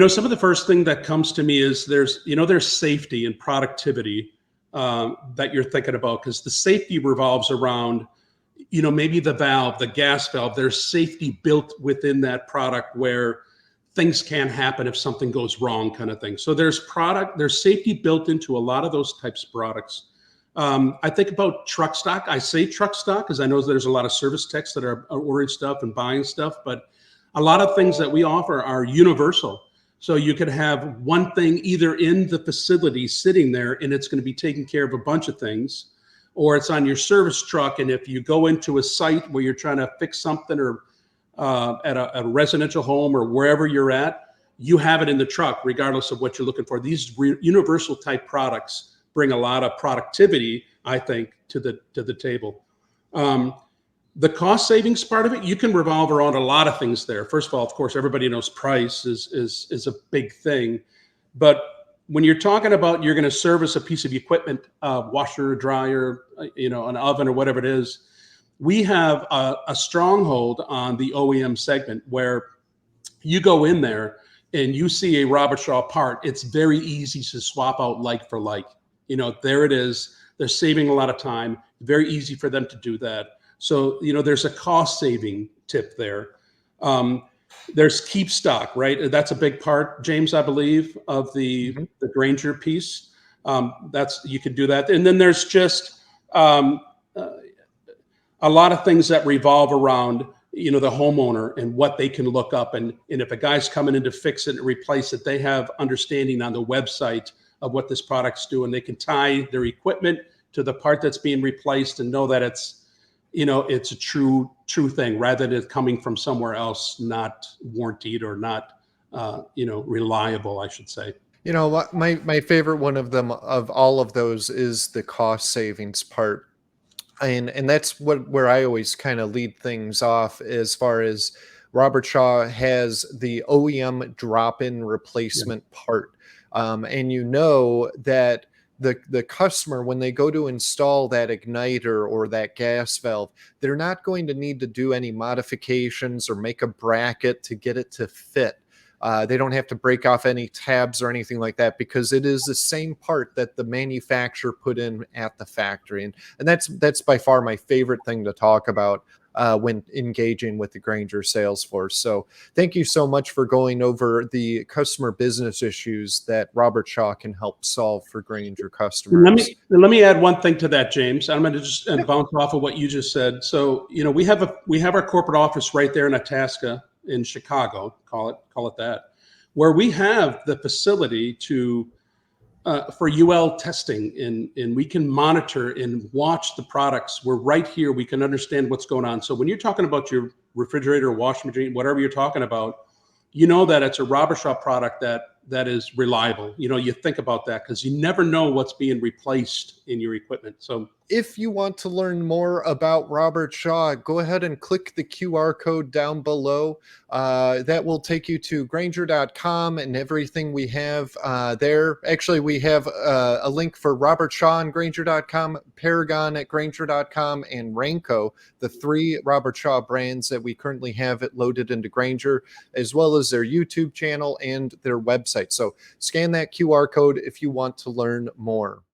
Some of the first thing that comes to me is there's safety and productivity that you're thinking about, because the safety revolves around, maybe the valve, the gas valve. There's safety built within that product where things can happen if something goes wrong, kind of thing. So there's safety built into a lot of those types of products. I think about truck stock. I say truck stock because I know there's a lot of service techs that are ordering stuff and buying stuff, but a lot of things that we offer are universal. So you could have one thing either in the facility sitting there and it's going to be taking care of a bunch of things, or it's on your service truck. And if you go into a site where you're trying to fix something, or at a residential home or wherever you're at, you have it in the truck, regardless of what you're looking for. These universal type products bring a lot of productivity, I think, to the table. The cost savings part of it, you can revolve around a lot of things there. First of all, of course, everybody knows price is a big thing. But when you're talking about you're going to service a piece of equipment, washer, dryer, an oven or whatever it is, we have a stronghold on the OEM segment where you go in there and you see a Robertshaw part. It's very easy to swap out like for like. There it is. They're saving a lot of time. Very easy for them to do that. So, there's a cost saving tip there. There's keep stock, right? That's a big part, James, I believe, of the Grainger piece. You could do that. And then there's just a lot of things that revolve around, the homeowner and what they can look up. And if a guy's coming in to fix it and replace it, they have understanding on the website of what this product's doing. They can tie their equipment to the part that's being replaced and know that it's a true thing, rather than it coming from somewhere else, not warranted or not, reliable, I should say. My favorite one of all of those is the cost savings part. And that's where I always kind of lead things off, as far as Robertshaw has the OEM drop-in replacement part. And that the customer, when they go to install that igniter or that gas valve, they're not going to need to do any modifications or make a bracket to get it to fit. They don't have to break off any tabs or anything like that, because it is the same part that the manufacturer put in at the factory. And that's by far my favorite thing to talk about when engaging with the Grainger sales force. So thank you so much for going over the customer business issues that Robertshaw can help solve for Grainger customers. Let me add one thing to that, James. I'm going to just bounce off of what you just said. So, we have our corporate office right there in Itasca in Chicago, call it that, where we have the facility for UL testing, and we can monitor and watch the products. We're right here. We can understand what's going on. So when you're talking about your refrigerator, washing machine, whatever you're talking about, that it's a Robertshaw product that is reliable. You think about that because you never know what's being replaced in your equipment. So if you want to learn more about Robertshaw, go ahead and click the QR code down below. That will take you to Grainger.com and everything we have there. Actually, we have a link for Robertshaw on Grainger.com, Paragon at Grainger.com, and Ranco, the 3 Robertshaw brands that we currently have it loaded into Grainger, as well as their YouTube channel and their website. So scan that QR code if you want to learn more.